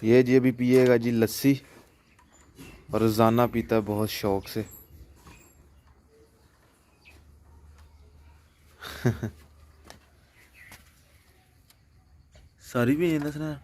ये जी अभी पिएगा जी लस्सी और रोज़ाना पीता है बहुत शौक से। सारी भी हसनैन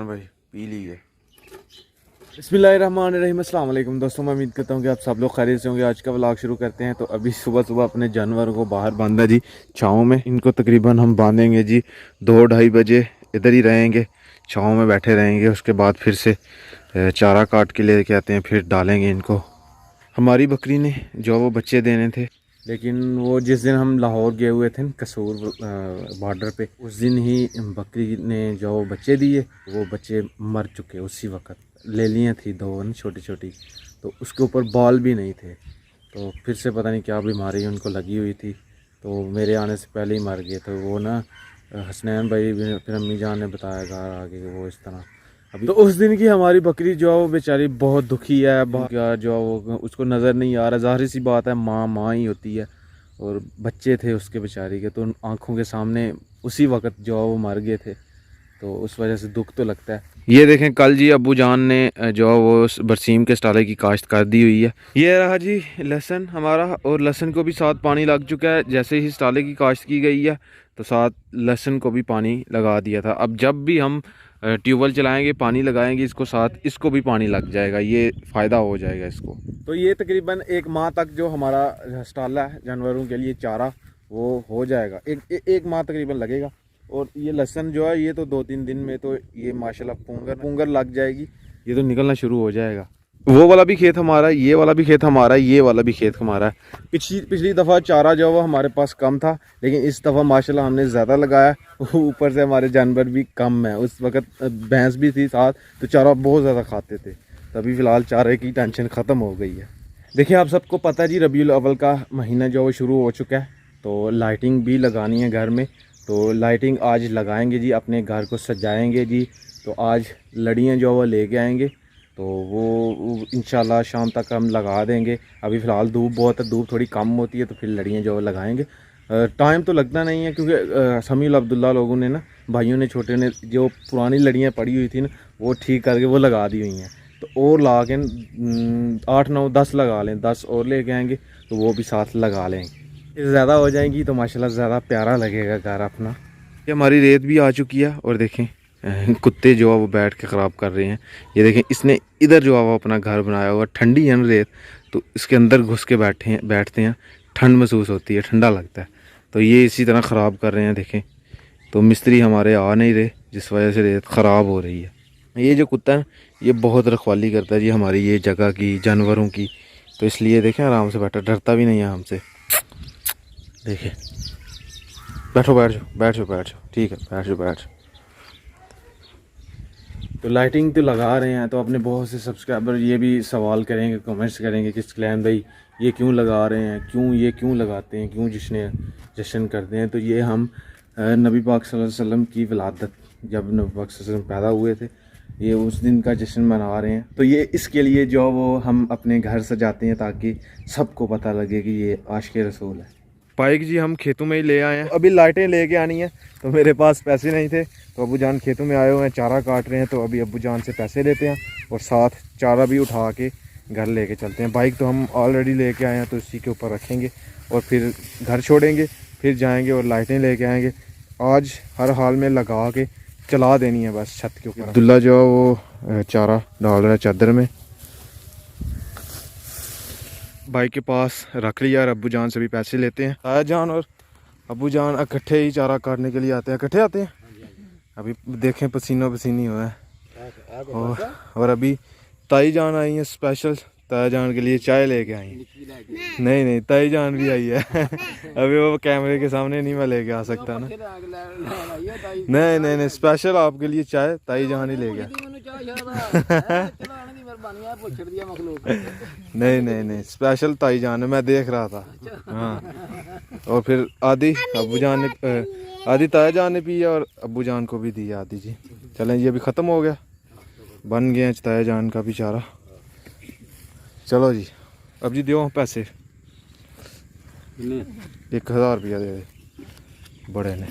भाई पी ली है। बिस्मिल्लाहिर्रहमानिर्रहीम, अस्सलाम वालेकुम दोस्तों, मैं उम्मीद करता हूँ कि आप सब लोग खैरियत से होंगे। आज का व्लॉग शुरू करते हैं। तो अभी सुबह सुबह अपने जानवरों को बाहर बांधा जी छाँव में। इनको तकरीबन हम बांधेंगे जी 2-2:30 बजे, इधर ही रहेंगे, छाँव में बैठे रहेंगे। उसके बाद फिर से चारा काट के लेके आते हैं, फिर डालेंगे इनको। हमारी बकरी ने जो वो बच्चे देने थे, लेकिन वो जिस दिन हम लाहौर गए हुए थे कसूर बॉर्डर पे, उस दिन ही बकरी ने जो बच्चे दिए, वो बच्चे मर चुके उसी वक्त। ले लिए थी 2 छोटी छोटी, तो उसके ऊपर बाल भी नहीं थे। तो फिर से पता नहीं क्या बीमारी उनको लगी हुई थी, तो मेरे आने से पहले ही मर गए। तो वो ना हसनैन भाई फिर अम्मी जान ने बताया घर आगे कि वो इस तरह अभी। तो उस दिन की हमारी बकरी जो है वो बेचारी बहुत दुखी है। जो वो उसको नज़र नहीं आ रहा, ज़ाहिर सी बात है, माँ माँ ही होती है, और बच्चे थे उसके बेचारी के, तो उन आँखों के सामने उसी वक्त जो है वो मर गए थे। तो उस वजह से दुख तो लगता है। ये देखें, कल जी अब्बू जान ने जो वो बरसीम के स्टाले की काश्त कर दी हुई है। ये रहा जी लहसुन हमारा, और लहसुन को भी साथ पानी लग चुका है। जैसे ही स्टाले की काश्त की गई है तो साथ लहसुन को भी पानी लगा दिया था। अब जब भी हम ट्यूबवेल चलाएंगे, पानी लगाएंगे इसको, साथ इसको भी पानी लग जाएगा, ये फ़ायदा हो जाएगा इसको। तो ये तकरीबन 1 माह तक जो हमारा स्टाला है जानवरों के लिए चारा, वो हो जाएगा। एक माह तकरीबन लगेगा। और ये लहसुन जो है ये तो 2-3 दिन में तो ये माशाल्लाह पुंगर लग जाएगी, ये तो निकलना शुरू हो जाएगा। वो वाला भी खेत हमारा है, ये वाला भी खेत हमारा है, ये वाला भी खेत हमारा है। पिछली दफ़ा चारा जो है वो हमारे पास कम था, लेकिन इस दफ़ा माशाल्लाह हमने ज़्यादा लगाया। ऊपर से हमारे जानवर भी कम है। उस वक्त भैंस भी थी साथ, तो चारा बहुत ज़्यादा खाते थे। तभी फ़िलहाल चारे की टेंशन ख़त्म हो गई है। देखिए, आप सबको पता है जी, रबीउल अव्वल का महीना जो वो शुरू हो चुका है, तो लाइटिंग भी लगानी है घर में। तो लाइटिंग आज लगाएंगे जी, अपने घर को सजाएंगे जी। तो आज लड़ियाँ जो वो लेके आएंगे, तो वो इंशाल्लाह शाम तक हम लगा देंगे। अभी फ़िलहाल धूप बहुत है, धूप थोड़ी कम होती है, तो फिर लड़ियाँ जो लगाएंगे। टाइम तो लगता नहीं है, क्योंकि समील अब्दुल्ला लोगों ने ना, भाइयों ने, छोटे ने, जो पुरानी लड़ियाँ पड़ी हुई थी ना, वो ठीक करके वो लगा दी हुई हैं। तो और ला के 8-9-10 लगा लें, 10 और लेके आएंगे, तो वो भी साथ लगा लेंगे। ज़्यादा हो जाएंगी तो माशाल्लाह ज़्यादा प्यारा लगेगा घर अपना। ये हमारी रेत भी आ चुकी है, और देखें कुत्ते जो है वो बैठ के ख़राब कर रहे हैं। ये देखें, इसने इधर जो है वो अपना घर बनाया हुआ, ठंडी है ना रेत, तो इसके अंदर घुस के बैठते हैं, ठंड महसूस होती है, ठंडा लगता है। तो ये इसी तरह ख़राब कर रहे हैं देखें। तो मिस्त्री हमारे आ नहीं रहे, जिस वजह से रेत ख़राब हो रही है। ये जो कुत्ता है ये बहुत रखवाली करता है जी हमारी ये जगह की, जानवरों की। तो इसलिए देखें आराम से बैठा, डरता भी नहीं है हमसे। देखिए, बैठ जाओ, ठीक है, बैठ जाओ। तो लाइटिंग तो लगा रहे हैं, तो अपने बहुत से सब्सक्राइबर ये भी सवाल करेंगे, कमेंट्स करेंगे कि स्कलैन भाई ये क्यों लगा रहे हैं, क्यों लगाते हैं, क्यों जश्न करते हैं। तो ये हम नबी पाक सल्लल्लाहु अलैहि वसल्लम की विलादत, जब नबी पाक सल्लल्लाहु अलैहि वसल्लम पैदा हुए थे, ये उस दिन का जश्न मना रहे हैं। तो ये इसके लिए जो वो हम अपने घर सजाते हैं, ताकि सबको पता लगे कि ये आशिक़ रसूल है। बाइक जी हम खेतों में ही ले आए हैं, अभी लाइटें लेके आनी है, तो मेरे पास पैसे नहीं थे, तो अब्बू जान खेतों में आए हुए हैं, चारा काट रहे हैं। तो अभी अब्बू जान से पैसे लेते हैं, और साथ चारा भी उठा के घर लेके चलते हैं। बाइक तो हम ऑलरेडी लेके आए हैं, तो इसी के ऊपर रखेंगे और फिर घर छोड़ेंगे, फिर जाएंगे और लाइटें लेके आएंगे। आज हर हाल में लगा के चला देनी है बस छत के ऊपर। अब्दुल्ला जो है वो चारा डाल रहा है चादर में, भाई के पास रख लिया। और अब्बू जान से भी पैसे लेते हैं। ताया जान और अब्बू जान इकट्ठे ही चारा काटने के लिए आते हैं, इकट्ठे आते हैं। अभी देखें पसीनो पसीनी हुआ है। और अभी ताई जान आई है, स्पेशल ताया जान के लिए चाय लेके आई है। नहीं, ताई जान भी आई है। अभी वो कैमरे के सामने नहीं मैं लेके आ सकता ना। नहीं, स्पेशल आपके लिए चाय ताई जान ही ले गया। नहीं, स्पेशल ताई जान है, मैं देख रहा था। हाँ, और फिर आधी अब्बू जान ने, आधी ताया जान ने पी और अब्बू जान को भी दी आधी जी। चलें, ये भी ख़त्म हो गया, बन गए ताया जान का भी चारा। चलो जी, अब जी दो पैसे, 1000 रुपया दे दे बड़े ने।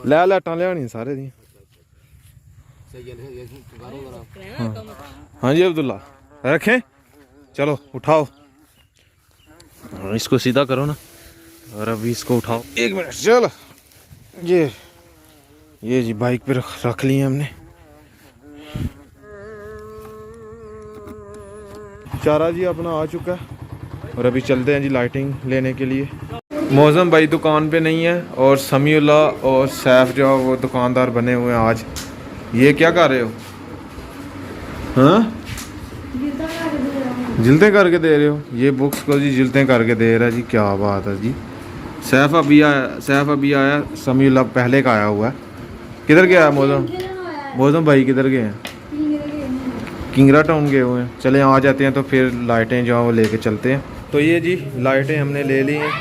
लै लाइटां लियानी सारे दी। हाँ जी अब्दुल्ला रखें, चलो उठाओ इसको सीधा करो ना, और अभी इसको उठाओ। एक मिनट चलो, ये जी बाइक पे रख ली है हमने। चारा जी अपना आ चुका है और अभी चलते हैं जी लाइटिंग लेने के लिए। मौसम भाई दुकान पे नहीं है और समीउल्ला और सैफ जो वो दुकानदार बने हुए हैं आज। ये क्या कर रहे हो? हाँ जिल्दें करके दे रहे हो? ये बुक्स को जी जिल्दें करके दे रहा है जी, क्या बात है जी। सैफ अभी आया, समीउल्ला पहले का आया हुआ है। किधर गया है मौसम भाई किधर गए हैं? किंगरा टाउन गए हुए हैं। चले आ जाते हैं तो फिर लाइटें जो है वो लेके चलते हैं। तो ये जी लाइटें हमने ले ली हैं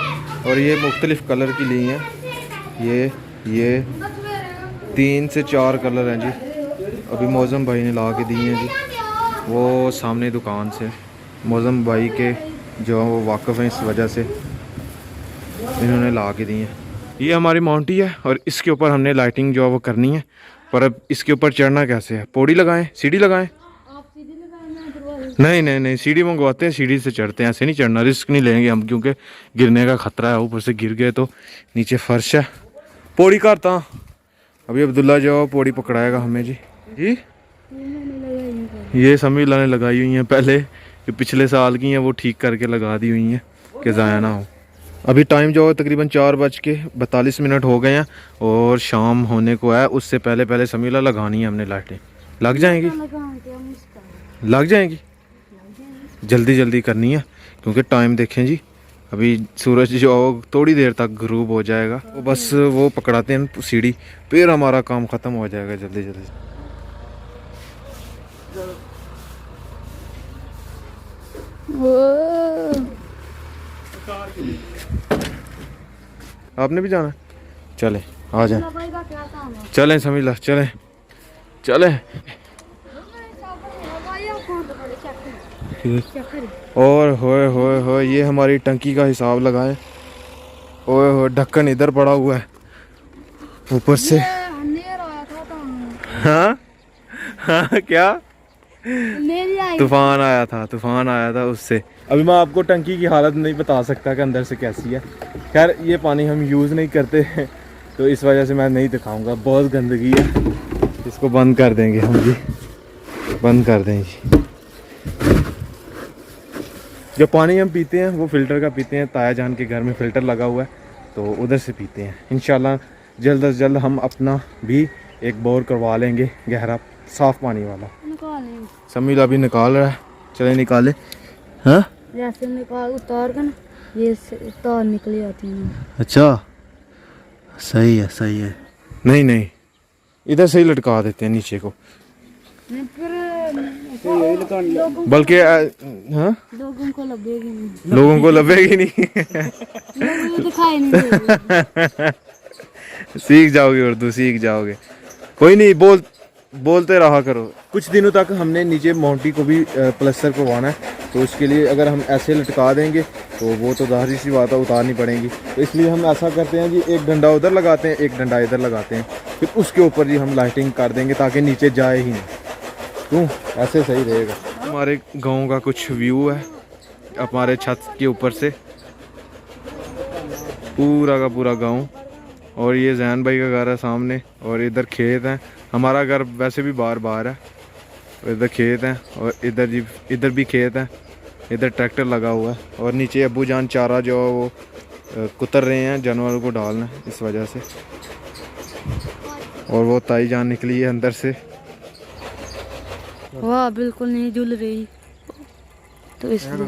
और ये मुख्तलिफ़ कलर की ली हैं। ये 3 से 4 कलर हैं जी। अभी मौसम भाई ने ला के दी हैं जी, वो सामने दुकान से। मौसम भाई के जो है वो वाकिफ़ हैं, इस वजह से इन्होंने ला के दी हैं। ये हमारी माउंटी है और इसके ऊपर हमने लाइटिंग जो है वो करनी है। पर अब इसके ऊपर चढ़ना कैसे है? पौड़ी लगाएं, सीढ़ी लगाएं? नहीं सीढ़ी मंगवाते हैं, सीढ़ी से चढ़ते हैं। ऐसे नहीं चढ़ना, रिस्क नहीं लेंगे हम, क्योंकि गिरने का ख़तरा है। ऊपर से गिर गए तो नीचे फर्श है। पौड़ी करता अभी अब्दुल्ला जो पौड़ी पकड़ाएगा हमें जी। ये समीउल्ला ने लगाई हुई हैं पहले, जो पिछले साल की हैं वो ठीक करके लगा दी हुई हैं कि ज़ाया ना हो। अभी टाइम जो है तकरीबन 4:42 हो गए हैं और शाम होने को है। उससे पहले समीउल्ला लगानी है हमने लाइटें। लग जाएंगी जल्दी करनी है, क्योंकि टाइम देखें जी, अभी सूरज जो थोड़ी देर तक गरूब हो जाएगा। वो बस वो पकड़ाते हैं सीढ़ी, फिर हमारा काम ख़त्म हो जाएगा जल्दी। आपने भी जाना? चले आ जाए, चलें समीउल्ला चलें। और होए ये हमारी टंकी का हिसाब लगाएं। ओए हो ढक्कन इधर पड़ा हुआ है ऊपर से। हाँ क्या? तूफान आया था उससे। अभी मैं आपको टंकी की हालत नहीं बता सकता कि अंदर से कैसी है। खैर ये पानी हम यूज़ नहीं करते तो इस वजह से मैं नहीं दिखाऊंगा। बहुत गंदगी है, इसको बंद कर देंगे हम जी, बंद कर देंगे। जो पानी हम पीते हैं वो फ़िल्टर का पीते हैं। ताया जान के घर में फ़िल्टर लगा हुआ है तो उधर से पीते हैं। इंशाल्लाह जल्द से जल्द हम अपना भी एक बोर करवा लेंगे, गहरा साफ़ पानी वाला। समीउल्ला भी निकाल रहा है, चले निकाले। हाँ जैसे निकाल उतार कर ये तार निकली आती है। अच्छा सही है। नहीं इधर से ही लटका देते हैं नीचे को, बल्कि हाँ लोगों को लभेगी नहीं दिखाई नहीं सीख जाओगे, उर्दू सीख जाओगे। कोई नहीं, बोलते रहा करो। कुछ दिनों तक हमने नीचे माउंटी को भी प्लस्तर करवाना है, तो उसके लिए अगर हम ऐसे लटका देंगे तो वो तो जाहिर सी बात है उतारनी पड़ेगी। तो इसलिए हम ऐसा करते हैं जी, एक डंडा उधर लगाते हैं, एक डंडा इधर लगाते हैं, फिर उसके ऊपर जी हम लाइटिंग कर देंगे ताकि नीचे जाए ही नहीं। क्यों? ऐसे सही रहेगा। हमारे गांव का कुछ व्यू है हमारे छत के ऊपर से, पूरा का पूरा गांव। और ये जैन भाई का घर है सामने, और इधर खेत है। हमारा घर वैसे भी बाहर है, इधर खेत है और इधर भी खेत है। इधर ट्रैक्टर लगा हुआ है और नीचे अब्बू जान चारा जो वो कुतर रहे हैं जानवरों को डालना, इस वजह से। और वो ताई जान निकली है अंदर से। वाह बिल्कुल नहीं झूल रही, तो इसलिए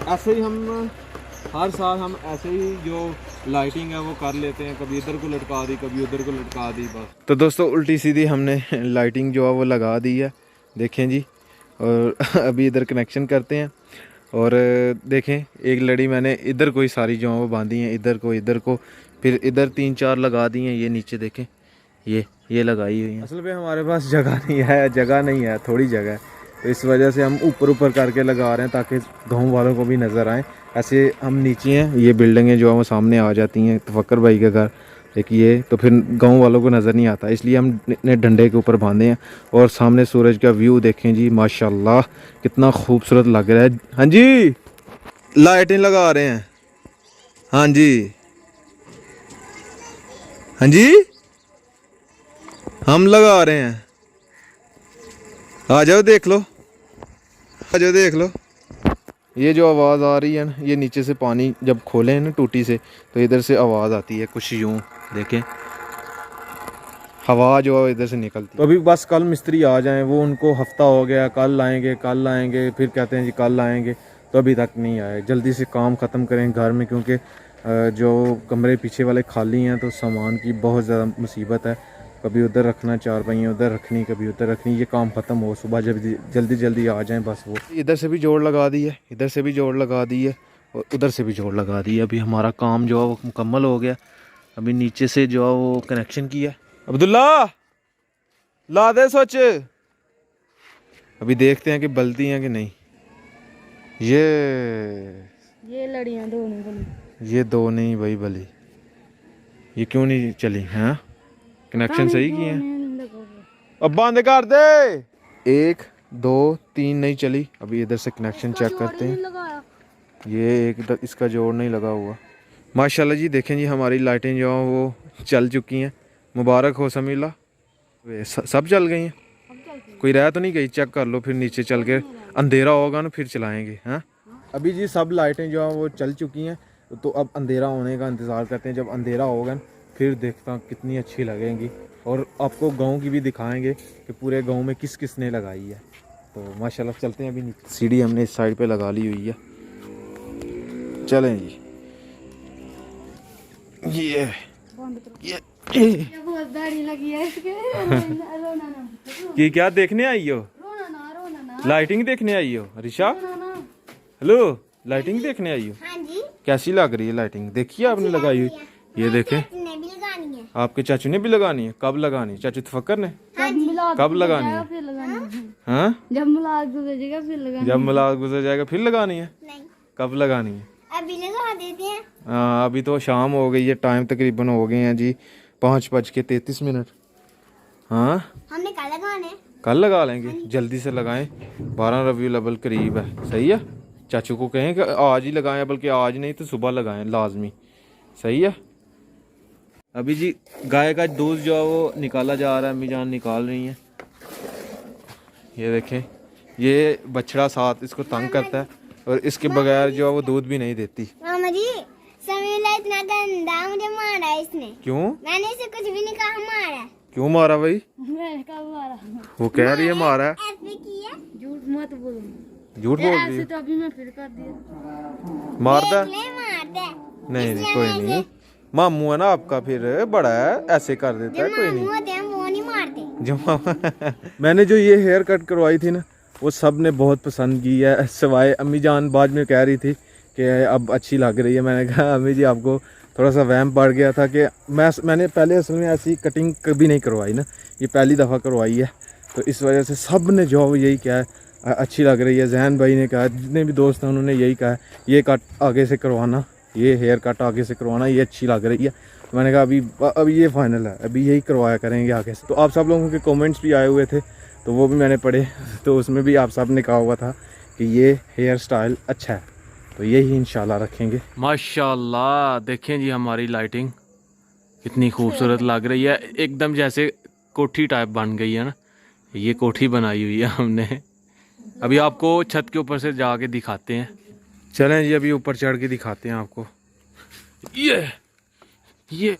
ऐसे ही हम हर साल हम ऐसे ही जो लाइटिंग है वो कर लेते हैं। कभी इधर को लटका दी, कभी उधर को लटका दी, बस। तो दोस्तों उल्टी सीधी हमने लाइटिंग जो है वो लगा दी है, देखें जी। और अभी इधर कनेक्शन करते हैं। और देखें एक लड़ी मैंने इधर कोई सारी जो है वो बांधी हैं, इधर को फिर इधर 3-4 लगा दी हैं। ये नीचे देखें, ये लगाई हुई है। असल में हमारे पास जगह नहीं है, थोड़ी जगह है, तो इस वजह से हम ऊपर करके लगा रहे हैं ताकि गाँव वालों को भी नज़र आए। ऐसे हम नीचे हैं, ये बिल्डिंगें जो है वो सामने आ जाती हैं, तफक्कर भाई के घर, एक ये, तो फिर गांव वालों को नज़र नहीं आता, इसलिए हम ने डंडे के ऊपर बांधे हैं। और सामने सूरज का व्यू देखें जी, माशाल्लाह कितना खूबसूरत लग रहा है। हाँ जी, लाइटें लगा रहे हैं। हाँ जी, हाँ जी, हम लगा रहे हैं। आ जाओ देख लो, आ जाओ देख लो। ये जो आवाज़ आ रही है ना, ये नीचे से पानी जब खोले हैं ना टूटी से, तो इधर से आवाज़ आती है कुछ यूँ, देखें हवा जो है इधर से निकलती है। तो अभी बस कल मिस्त्री आ जाएं, वो उनको हफ्ता हो गया, कल आएंगे, फिर कहते हैं जी कल आएंगे, तो अभी तक नहीं आए। जल्दी से काम ख़त्म करें घर में, क्योंकि जो कमरे पीछे वाले खाली हैं, तो सामान की बहुत ज़्यादा मुसीबत है। कभी उधर रखना, चारपाइयाँ उधर रखनी, कभी उधर रखनी, ये काम ख़त्म हो, सुबह जल्दी जल्दी आ जाएं बस। वो इधर से भी जोड़ लगा दी है, इधर से भी जोड़ लगा दी है, और उधर से भी जोड़ लगा दी है। अभी हमारा काम जो है वो मुकम्मल हो गया। अभी नीचे से जो है वो कनेक्शन किया। अब्दुल्ला ला दे सोच। अभी देखते हैं कि बलती हैं कि नहीं। ये लड़ियां दो नहीं बनी, ये दो नहीं भाई बली, ये क्यों नहीं चली हैं? कनेक्शन सही किए हैं। अब बंद कर दे। 1 2 3 नहीं चली। अभी इधर से कनेक्शन चेक करते हैं। ये एक इसका जोड़ नहीं लगा हुआ। माशाल्लाह जी, देखें जी हमारी लाइटें जो हैं वो चल चुकी हैं। मुबारक हो समीला, सब चल गई हैं। कोई रह तो नहीं गई? चेक कर लो, फिर नीचे चल के अंधेरा होगा ना फिर चलाएंगे। हाँ, अभी जी सब लाइटें जो हैं वो चल चुकी हैं, तो अब अंधेरा होने का इंतज़ार करते हैं। जब अंधेरा होगा ना फिर देखता हूँ कितनी अच्छी लगेंगी, और आपको गांव की भी दिखाएंगे कि पूरे गांव में किस किस ने लगाई है। तो माशाल्लाह चलते हैं। अभी नीचे सीढ़ी हमने इस साइड पे लगा ली हुई है। चलें जी, ये बहुत दाढ़ी लगी है इसके। रोना ना, कि क्या देखने आई हो? रोना ना, लाइटिंग देखने आई हो रिशा? रोना ना। हेलो, लाइटिंग देखने आई हो? हाँ जी, कैसी लग रही है लाइटिंग? देखिए आपने लगाई हुई, ये देखें। ने भी लगानी है। आपके चाचू ने भी लगानी है? कब लगानी है? चाचू तफक्कर ने जब मिलाद कब लगानी है? फिर लगानी है। हाँ, जब मिलाद गुजरेगा फिर लगानी जब मिलाद गुजर जाएगा फिर लगानी है? नहीं, कब लगानी है? अभी लगा देते हैं। हाँ, अभी तो शाम हो गई है, टाइम तकरीबन हो गए हैं जी 5:33। हाँ, हमने कल लगाने। कल लगा लेंगे, जल्दी से लगाएं। 12 रबीउल अव्वल करीब है, सही है। चाचू को कहें कि आज ही लगाएं, बल्कि आज नहीं तो सुबह लगाएं लाजमी, सही है। अभी जी गाय का दूध जो है वो निकाला जा रहा है, अम्मी जान निकाल रही हैं। ये देखें, ये बछड़ा साथ इसको तंग करता है, और इसके बगैर जो है वो दूध भी नहीं देती। मामा जी, समीला इतना गंदा मुझे मारा है इसने। क्यों? मैंने इसे कुछ भी नहीं कहा, मारा है। क्यों मारा भाई? मैंने कब मारा? वो कह रही है मारा है। ऐसे किया। झूठ मत बोलो। झूठ बोल रही ऐसे है। तो अभी मैं फिर कर दिया। मारदा ले मार दे। नहीं नहीं, कोई नहीं। मामू है ना आपका, फिर बड़ा है, ऐसे कर देता है, कोई नहीं। मामू होते हैं वो नहीं मारते। जो मैंने जो ये हेयर कट करवाई थी ना, वो सब ने बहुत पसंद की है, सिवाय अम्मी जान बाद में कह रही थी कि अब अच्छी लग रही है। मैंने कहा अम्मी जी आपको थोड़ा सा वहम पड़ गया था कि मैंने पहले असल में ऐसी कटिंग कभी नहीं करवाई ना, ये पहली दफ़ा करवाई है, तो इस वजह से सब ने जो यही कहा है अच्छी लग रही है। जहन भाई ने कहा, जितने भी दोस्त हैं उन्होंने यही कहा है, ये कट आगे से करवाना, ये हेयर कट आगे से करवाना, ये अच्छी लग रही है। तो मैंने कहा अभी ये फाइनल है, अभी यही करवाया करेंगे आगे से। तो आप सब लोगों के कमेंट्स भी आए हुए थे, तो वो भी मैंने पढ़े, तो उसमें भी आप सब ने कहा हुआ था कि ये हेयर स्टाइल अच्छा है, तो यही इंशाल्लाह रखेंगे। माशाल्लाह, देखें जी हमारी लाइटिंग कितनी खूबसूरत लग रही है, एकदम जैसे कोठी टाइप बन गई है ना। ये कोठी बनाई हुई है हमने। अभी आपको छत के ऊपर से जाके दिखाते हैं। चलें जी, अभी ऊपर चढ़ के दिखाते हैं आपको। ये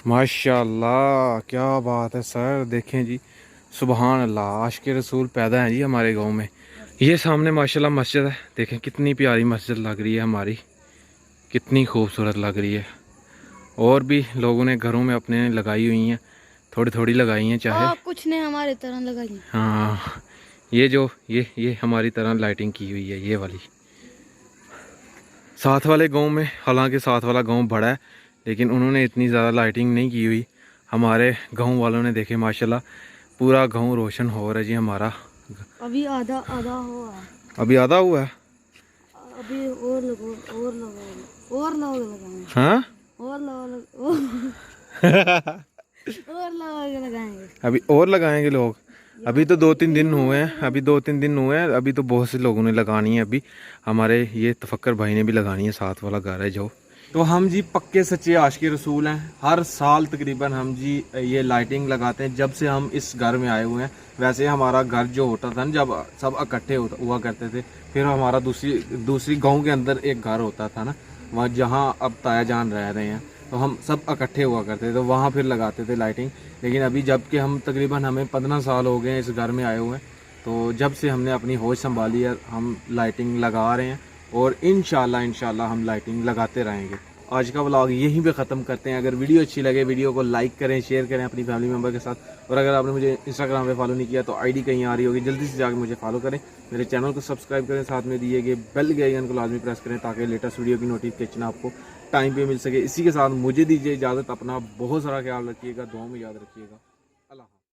माशाल्लाह, क्या बात है सर। देखें जी, सुबहान अल्लाह, आशिक़ रसूल पैदा हैं जी हमारे गांव में। ये सामने माशाल्लाह मस्जिद है, देखें कितनी प्यारी मस्जिद लग रही है हमारी, कितनी खूबसूरत लग रही है। और भी लोगों ने घरों में अपने लगाई हुई हैं, थोड़ी थोड़ी लगाई हैं चाहे। कुछ ने हमारे तरह लगाई। हाँ, ये जो ये हमारी तरह लाइटिंग की हुई है, ये वाली। साथ वाले गांव में, हालांकि साथ वाला गांव बड़ा है, लेकिन उन्होंने इतनी ज़्यादा लाइटिंग नहीं की हुई। हमारे गांव वालों ने देखे माशाल्लाह पूरा गांव रोशन हो रहा है जी हमारा। अभी आधा आधा हुआ है। अभी आधा हुआ है। अभी और लोग लगाए। हाँ, और लोग और लगाएंगे। अभी और लगाएंगे लोग। अभी तो 2-3 दिन हुए हैं, अभी तो बहुत से लोगों ने लगानी है। अभी हमारे ये तफक्कर भाई ने भी लगानी है, साथ वाला घर है जो। तो हम जी पक्के सच्चे आशिक़ रसूल हैं। हर साल तकरीबन हम जी ये लाइटिंग लगाते हैं। जब से हम इस घर में आए हुए हैं, वैसे हमारा घर जो होता था ना, जब सब इकट्ठे हुआ करते थे, फिर हमारा दूसरी गांव के अंदर एक घर होता था ना, वहाँ जहाँ अब ताया जान रह रहे हैं, तो हम सब इकट्ठे हुआ करते थे, तो वहाँ फिर लगाते थे लाइटिंग। लेकिन अभी जब कि हम तकरीबन हमें 15 साल हो गए हैं इस घर में आए हुए हैं, तो जब से हमने अपनी होश संभाली है, हम लाइटिंग लगा रहे हैं और इंशाल्लाह हम लाइटिंग लगाते रहेंगे। आज का व्लॉग यहीं पे ख़त्म करते हैं। अगर वीडियो अच्छी लगे, वीडियो को लाइक करें, शेयर करें अपनी फैमिली मेम्बर के साथ। और अगर आपने मुझे इंस्टाग्राम पे फॉलो नहीं किया तो आईडी कहीं आ रही होगी, जल्दी से जाकर मुझे फॉलो करें, मेरे चैनल को सब्सक्राइब करें, साथ में दिए गए बेल के आइकन को लाजमी प्रेस करें ताकि लेटेस्ट वीडियो की नोटिफिकेशन आपको टाइम पे मिल सके। इसी के साथ मुझे दीजिए इजाज़त। अपना बहुत सारा ख्याल रखिएगा, दुआ में याद रखिएगा।